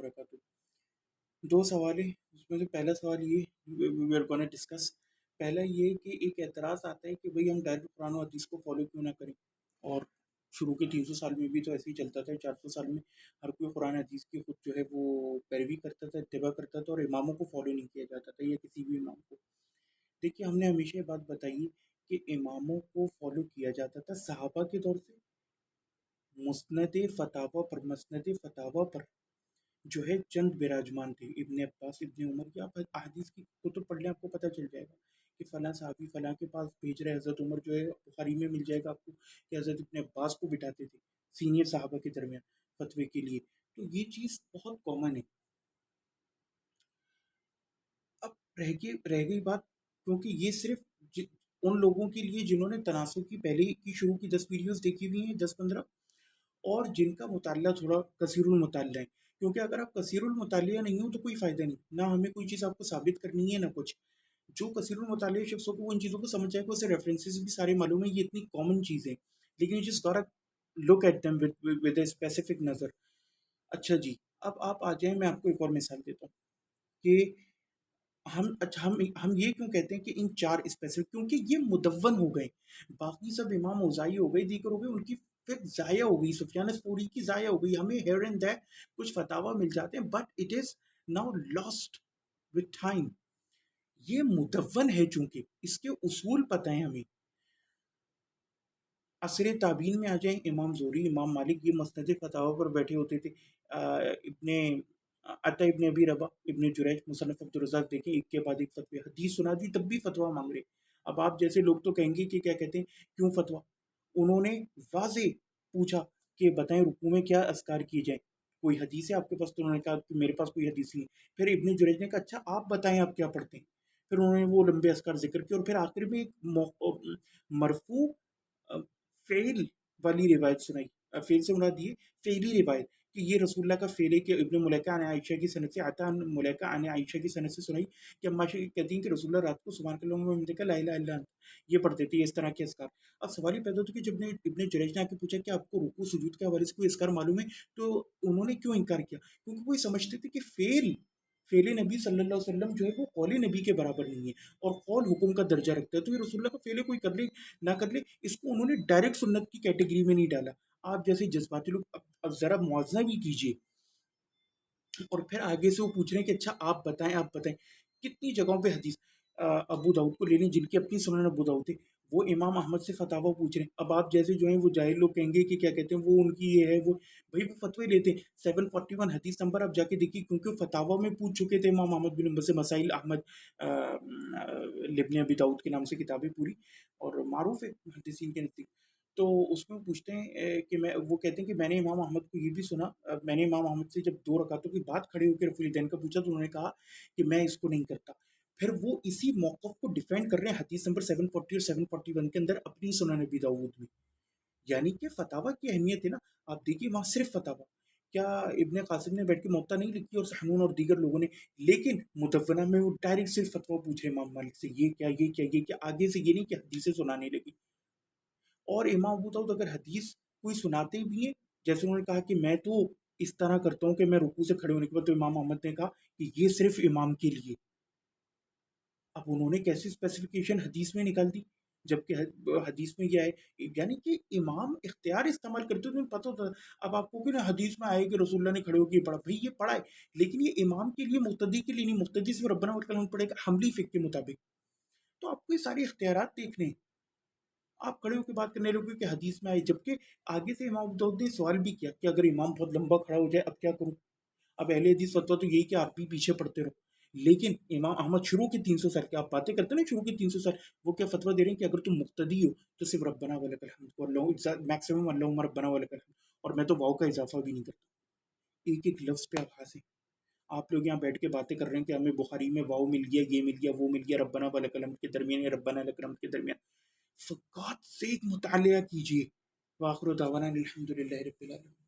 وبرکاتہ۔ دو سوال ہیں، اس میں سے پہلا سوال یہ وی آر گونا ڈسکس۔ پہلا یہ کہ ایک اعتراض آتا ہے کہ بھئی ہم ڈائریکٹ قرآن و حدیث کو فالو کیوں نہ کریں، اور شروع کے 300 سال میں بھی تو ایسے ہی چلتا تھا، 400 سال میں ہر کوئی قرآن حدیث کی خود جو ہے وہ پیروی کرتا تھا، اتباع کرتا تھا، اور اماموں کو فالو نہیں کیا جاتا تھا یا کسی بھی امام کو۔ دیکھیے ہم نے ہمیشہ یہ بات بتائی کہ اماموں کو فالو کیا جاتا تھا صحابہ کے دور سے، مسند فتاوی پر جو ہے چند براجمان تھے، ابن عباس، ابن عمر کی۔ آپ احادیث کی کتب پڑھ لیں، آپ کو پتہ چل جائے گا کہ فلاں صحابی فلاں کے پاس بھیج رہے۔ حضرت عمر جو ہے بخاری میں مل جائے گا آپ کو کہ حضرت ابن عباس کو بٹھاتے تھے سینئر صحابہ کے درمیان فتوے کے لیے۔ تو یہ چیز بہت کامن ہے۔ اب رہ گئی بات، کیونکہ یہ صرف ان لوگوں کے لیے جنہوں نے تناسب کی پہلے کی شروع کی 10 ویڈیوز دیکھی ہوئی ہیں، 10-15، اور جن کا مطالعہ تھوڑا کثیر المطالعہ ہے۔ کیونکہ اگر آپ کثیر المطالعہ نہیں ہو تو کوئی فائدہ نہیں، نہ ہمیں کوئی چیز آپ کو ثابت کرنی ہے نہ کچھ۔ جو کثیر المطالعہ شخصوں کو ان چیزوں کو سمجھ جائے گا، اسے ریفرنسز بھی سارے معلوم ہیں، یہ اتنی کامن چیزیں، لیکن you just gotta look at them with a specific نظر۔ اچھا جی، اب آپ آ جائیں، میں آپ کو ایک اور مثال دیتا ہوں کہ ہم یہ کیوں کہتے ہیں کہ ان 4 اسپیسیفک، کیونکہ یہ مدون ہو گئے، باقی سب امام اوزاعی ہو گئے، دیگر ہو گئے، ان کی پھر ضائع ہو گئی، سفیان ثوری کی ضائع ہو گئی۔ ہمیں ہیئر اینڈ دیر کچھ فتاوی مل جاتے ہیں، but it is now last with time. یہ مدون ہے، چونکہ اس کے اصول پتہ ہیں ہمیں۔ عصر تابعین میں آ جائیں، امام زہری، امام مالک، یہ مسند فتاوی پر بیٹھے ہوتے تھے۔ ابن عطا، ابن ابی ربا، ابن جریج، مصنف عبدالرزاق دیکھیں، ایک کے بعد ایک فتوی، حدیث سنا دی تب بھی فتویٰ مانگ رہے۔ اب آپ جیسے لوگ تو کہیں گے کہ کیا کہتے ہیں، کیوں فتویٰ؟ انہوں نے واضح پوچھا کہ بتائیں رکوع میں کیا اذکار کیے جائیں، کوئی حدیث ہے آپ کے پاس؟ تو انہوں نے کہا کہ میرے پاس کوئی حدیث نہیں۔ پھر ابن جریج نے کہا اچھا آپ بتائیں آپ کیا پڑھتے ہیں؟ پھر انہوں نے وہ لمبے اذکار ذکر کیے، اور پھر آخر میں ایک مرفوع فعل والی روایت سنائی۔ فعل سے مراد یہ فعلی روایت کہ یہ رسول اللہ کا فعل ہے، کہ ابن ملیکہ عن عائشہ کی سند سے، عطا عن ملیکہ عن عائشہ کی سند سے سنائی کہ اما عائشہ کہتی ہیں کہ رسول اللہ رات کو سبحانک اللہم و بحمدک لا الہ الا انت یہ پڑھتے تھے، اس طرح کے اذکار۔ اب سوال یہ پیدا ہوتا ہے کہ جب نے ابن جریج نے آ کے پوچھا کہ آپ کو رکوع سجود کے حوالے سے کوئی اذکار معلوم ہے، تو انہوں نے کیوں انکار کیا؟ کیونکہ وہ سمجھتے تھے کہ فعل نبی صلی اللہ علیہ وسلم جو ہے وہ قول نبی کے برابر نہیں ہے، اور قول حکم کا درجہ رکھتا ہے، تو یہ رسول اللہ کا فعل کوئی کر لے نہ کر لے، اس کو انہوں نے ڈائریکٹ سنت کی کیٹیگری میں نہیں ڈالا۔ آپ جیسے جذباتی لوگ اب ذرا موازنہ بھی کیجئے، اور پھر آگے سے وہ پوچھ رہے ہیں کہ اچھا آپ بتائیں کتنی جگہوں پہ حدیث ابو داؤد کو لے لیں، جن کی اپنی سنن ابو داؤد تھے، وہ امام احمد سے فتاوی پوچھ رہے ہیں۔ اب آپ جیسے جو ہیں وہ جاہل لوگ کہیں گے کہ کیا کہتے ہیں وہ ان کی یہ ہے، وہ بھائی وہ فتوے لیتے ہیں۔ 741 حدیث نمبر آپ جا کے دیکھیے، کیونکہ فتاوی میں پوچھ چکے تھے امام احمد بن حنبل سے، مسائل احمد لبن ابی داؤد کے نام سے کتابیں پوری، اور معروف ہے محدثین کے نزدیک۔ تو اس میں پوچھتے ہیں کہ وہ کہتے ہیں کہ میں نے امام احمد کو یہ بھی سنا، میں نے امام احمد سے جب 2 رکعتوں کے بعد کھڑے ہو کے رفع الیدین کا پوچھا تو انہوں نے کہا کہ میں اس کو نہیں کرتا۔ پھر وہ اسی موقف کو ڈیفینڈ کر رہے ہیں حدیث نمبر 740 اور 741 کے اندر اپنی سنن ابی داؤد میں۔ یعنی کہ فتاوی کی اہمیت ہے نا، آپ دیکھیے وہاں صرف فتاوی، کیا ابن قاسم نے بیٹھ کے موطا نہیں لکھی اور سحنون اور دیگر لوگوں نے؟ لیکن مدونہ میں وہ ڈائریکٹ صرف فتویٰ پوچھ رہے امام مالک سے، یہ کیا، آگے سے یہ نہیں کہ حدیثیں سنانے لگی۔ اور امام ابو داؤد اگر حدیث کوئی سناتے بھی ہیں، جیسے انہوں نے کہا کہ میں تو اس طرح کرتا ہوں کہ میں رکوع سے کھڑے ہونے کے بعد، تو امام احمد نے کہا کہ یہ صرف امام کے لیے۔ اب انہوں نے کیسی اسپیسیفکیشن حدیث میں نکال دی، جبکہ حدیث میں کیا ہے، یعنی کہ امام اختیار استعمال کرتے ہوئے پتہ ہوتا ہے۔ اب آپ کو کہ نا حدیث میں آئے کہ رسول اللہ نے کھڑے ہو کے پڑھا، بھائی یہ پڑھا ہے، لیکن یہ امام کے لیے، مقتدی کے لیے نہیں، مقتدی سے ربنا والکلام پڑھے گا حملی فقہ کے مطابق۔ تو آپ کو یہ سارے اختیارات دیکھنے ہیں، آپ کھڑے ہو کے بات کرنے لوگے کہ حدیث میں آئے، جبکہ آگے سے امام ابو داؤد نے سوال بھی کیا کہ اگر امام بہت لمبا کھڑا ہو جائے اب کیا کروں؟ اب اہل حدیث فتویٰ تو یہی کہ آپ بھی پیچھے پڑھتے رہو، لیکن امام احمد شروع کے 300 سال کے، آپ باتیں کرتے ہیں نا شروع کے 300 سال، وہ کیا فتویٰ دے رہے ہیں کہ اگر تم مقتدی ہو تو صرف ربنا ولک الحمد کو، اللہ میکسیمم اللہم ربنا ولک الحمد، اور میں تو واو کا اضافہ بھی نہیں کرتا، ایک ایک لفظ پہ آپ ہنسیں۔ آپ لوگ یہاں بیٹھ کے باتیں کر رہے ہیں کہ ہمیں بخاری میں واو مل گیا، یہ مل گیا، وہ مل گیا، ربنا ولک الحمد کے درمیان یا ربنا لک الحمد کے درمیان۔ فقط سے ایک مطالعہ کیجئے۔ وآخر دعوانا الحمدللہ رب العالمین۔